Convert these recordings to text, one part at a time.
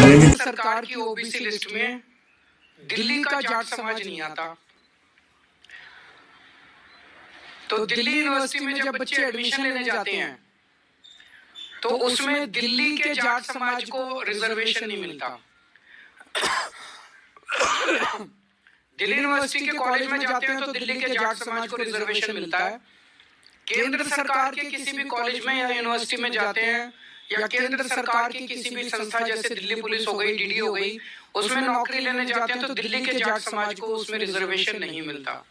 करेंगे। सरकार की ओबीसी लिस्ट में दिल्ली का जाट समाज नहीं आता। तो दिल्ली यूनिवर्सिटी में जब बच्चे एडमिशन लेने जाते हैं तो उसमें दिल्ली के जाट समाज को रिजर्वेशन नहीं मिलता। दिल्ली यूनिवर्सिटी के कॉलेज में जाते हैं तो दिल्ली के जाट समाज को रिजर्वेशन मिलता है। केंद्र सरकार के किसी भी कॉलेज में या यूनिवर्सिटी में जाते हैं या केंद्र सरकार की किसी भी संस्था जैसे दिल्ली पुलिस हो गई, डीडी हो गई, उसमें नौकरी लेने जाते हैं तो दिल्ली के जाट समाज को उसमें रिजर्वेशन नहीं मिलता।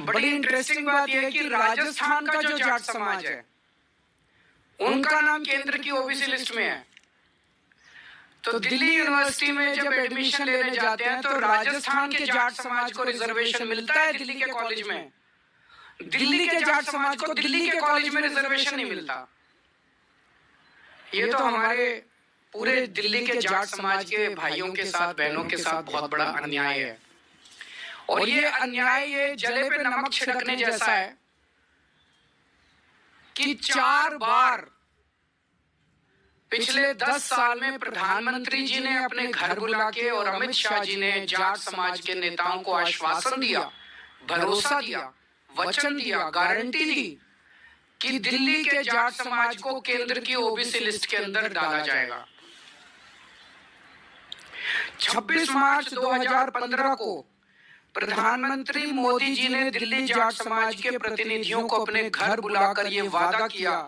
बड़ी इंटरेस्टिंग बात यह है कि राजस्थान का जो जाट समाज है उनका नाम केंद्र की ओबीसी लिस्ट में है। तो दिल्ली यूनिवर्सिटी में जब एडमिशन लेने जाते हैं तो राजस्थान के जाट समाज को रिजर्वेशन मिलता है दिल्ली के कॉलेज में। दिल्ली के जाट समाज को दिल्ली के कॉलेज में रिजर्वेशन नहीं मिलता। ये तो हमारे पूरे दिल्ली के जाट समाज के भाइयों के साथ, बहनों के साथ बहुत बड़ा अन्याय है। और ये अन्याय ये जले पे नमक छिड़कने जैसा है कि 4 बार पिछले 10 साल में प्रधानमंत्री जी ने अपने घर बुला के और अमित शाह जी ने जाट समाज के नेताओं को आश्वासन दिया, भरोसा दिया, वचन दिया, गारंटी दी कि दिल्ली के जाट समाज को केंद्र की ओबीसी लिस्ट के अंदर डाला जाएगा। 26 मार्च 2015 को प्रधानमंत्री मोदी जी ने दिल्ली जाट समाज के प्रतिनिधियों को अपने घर बुलाकर यह वादा किया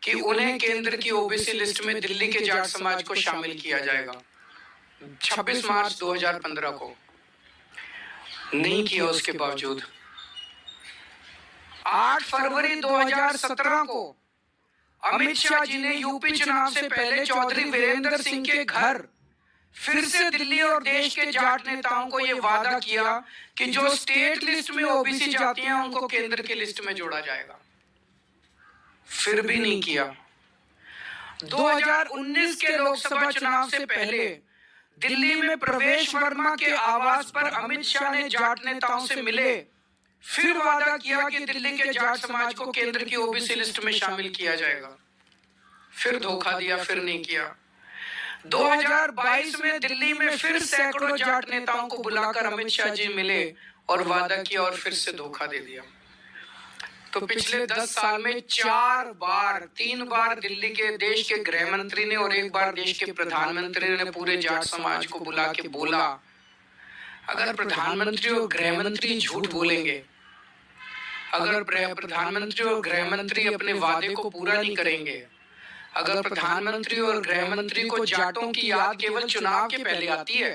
कि उन्हें केंद्र की ओबीसी लिस्ट में दिल्ली के जाट समाज को शामिल किया जाएगा। 26 मार्च 2015 को नहीं किया। उसके बावजूद 8 फरवरी 2017 को अमित शाह जी ने यूपी चुनाव से पहले चौधरी वीरेंद्र सिंह के घर फिर से दिल्ली और देश के जाट नेताओं को यह वादा किया कि जो स्टेट लिस्ट में ओबीसी जाती हैं उनको केंद्र की लिस्ट में जोड़ा जाएगा। फिर भी नहीं किया। 2019 के लोकसभा चुनाव से पहले दिल्ली में प्रवेश वर्मा के आवास पर अमित शाह ने जाट नेताओं से मिले, फिर वादा किया कि दिल्ली के जाट समाज को केंद्र की ओबीसी लिस्ट में शामिल किया जाएगा। फिर धोखा दिया, फिर नहीं किया। 2022 में दिल्ली में फिर सैकड़ों जाट नेताओं को बुलाकर अमित शाह जी मिले और वादा किया और फिर से धोखा दे दिया। तो पिछले 10 साल में 4 बार, 3 बार दिल्ली के देश के गृह मंत्री ने और 1 बार देश के प्रधानमंत्री ने पूरे जाट समाज को बुला के बोला, अगर प्रधानमंत्री और गृह मंत्री झूठ बोलेंगे, अगर प्रधानमंत्री और गृह मंत्री अपने वादे को पूरा नहीं करेंगे, अगर प्रधानमंत्री और गृह मंत्री को जाटों की याद केवल चुनाव के पहले आती है,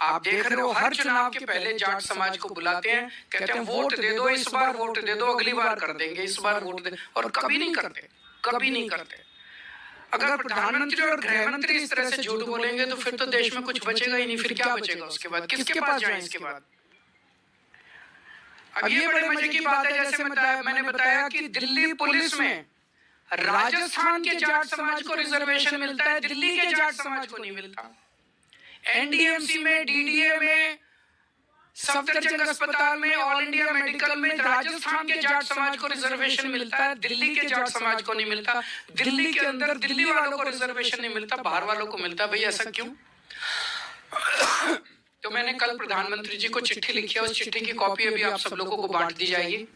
आप देख रहे हो हर चुनाव के पहले जाट समाज को बुलाते हैं, कहते हैं वोट दे दो, इस बार वोट दे दो, अगली बार कर देंगे, इस बार वोट दे, और कभी नहीं करते, कभी नहीं करते। अगर प्रधानमंत्री और गृह मंत्री इस तरह से झूठ बोलेंगे तो फिर तो देश में कुछ बचेगा ही नहीं। फिर क्या बचेगा उसके बाद? किसके पास जाएं इसके बाद? अब ये बड़े मजे की बात है, जैसे मैंने बताया कि दिल्ली पुलिस में राजस्थान के जाट समाज को रिजर्वेशन मिलता है, दिल्ली के जाट समाज को नहीं मिलता। एनडीएमसी में, डीडीए में, सफदरजंग अस्पताल में, ऑल इंडिया मेडिकल में राजस्थान के जाट समाज को रिजर्वेशन मिलता है, दिल्ली के जाट समाज को नहीं मिलता। दिल्ली के अंदर दिल्ली वालों को रिजर्वेशन नहीं मिलता, बाहर वालों को मिलता। भाई ऐसा क्यों? तो मैंने कल प्रधानमंत्री जी को चिट्ठी लिखी है, उस चिट्ठी की कॉपी अभी आप सब लोगों को बांट दी जाएगी।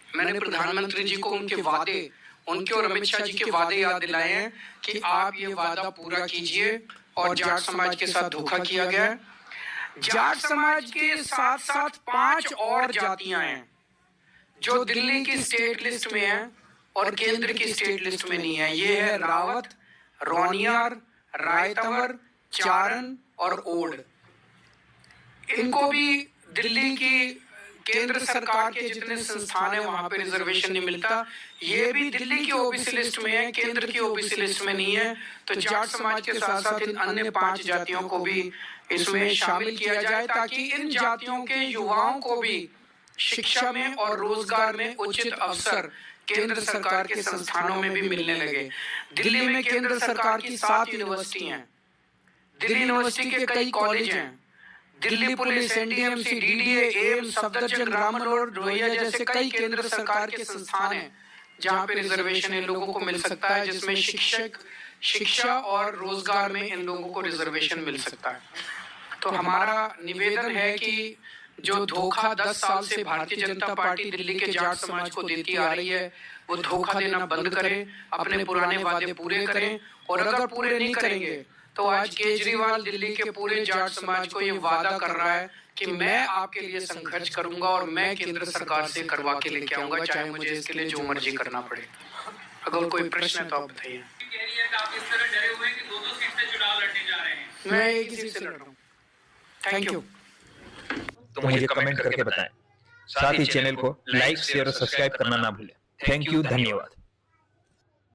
मैंने प्रधानमंत्री जी को उनके वादे, उनके और अमित शाह जी के वादे याद दिलाए हैं कि आप ये वादा पूरा कीजिए और जाट समाज के साथ धोखा किया गया है। जाट समाज के साथ साथ 5 और जातियां हैं जो दिल्ली की स्टेट लिस्ट में हैं और केंद्र की स्टेट लिस्ट में नहीं है। ये है रावत, रोनियार, रायतंवर, चारण और ओड। इनको भी दिल्ली की केंद्र सरकार के जितने संस्थान है वहां पे रिजर्वेशन नहीं मिलता। ये भी दिल्ली की ओबीसी लिस्ट में है, केंद्र की ओबीसी लिस्ट में नहीं है। तो जाट समाज के साथ साथ इन अन्य 5 जातियों को भी इसमें शामिल किया जाए ताकि इन जातियों के युवाओं को भी शिक्षा में और रोजगार में उचित अवसर केंद्र सरकार के संस्थानों में भी मिलने लगे। दिल्ली में केंद्र सरकार की 7 यूनिवर्सिटी हैं, दिल्ली यूनिवर्सिटी के कई कॉलेज हैं, Delhi police, NDMC, DDA, AIIMS, Safdarjung, Ram Manohar Lohia जैसे कई केंद्र सरकार के संस्थान हैं जहां पे रिजर्वेशन इन लोगों को मिल सकता है, जिसमें शिक्षक, शिक्षा और रोजगार में इन लोगों को रिजर्वेशन मिल सकता है। तो हमारा निवेदन है कि जो धोखा 10 साल से भारतीय जनता पार्टी दिल्ली के जाट समाज को देती आ रही है, वो धोखा देना बंद करें, अपने पुराने वादे पूरे करें। और अगर पूरे नहीं करेंगे तो आज केजरीवाल दिल्ली के पूरे जाट समाज को ये वादा कर रहा है कि मैं आपके लिए संघर्ष करूंगा और मैं केंद्र सरकार से करवा के लेके आऊंगा, चाहे मुझे इसके लिए जो मर्जी करना पड़े। अगर कोई प्रश्न है तो आप बताइए। मैं एक ही सीट से लड़ रहा हूँ। Thank you. तो मुझे कमेंट करके बताएं। साथ ही चैनल को लाइक, शेयर और सब्सक्राइब करना ना भूलें। थैंक यू, धन्यवाद।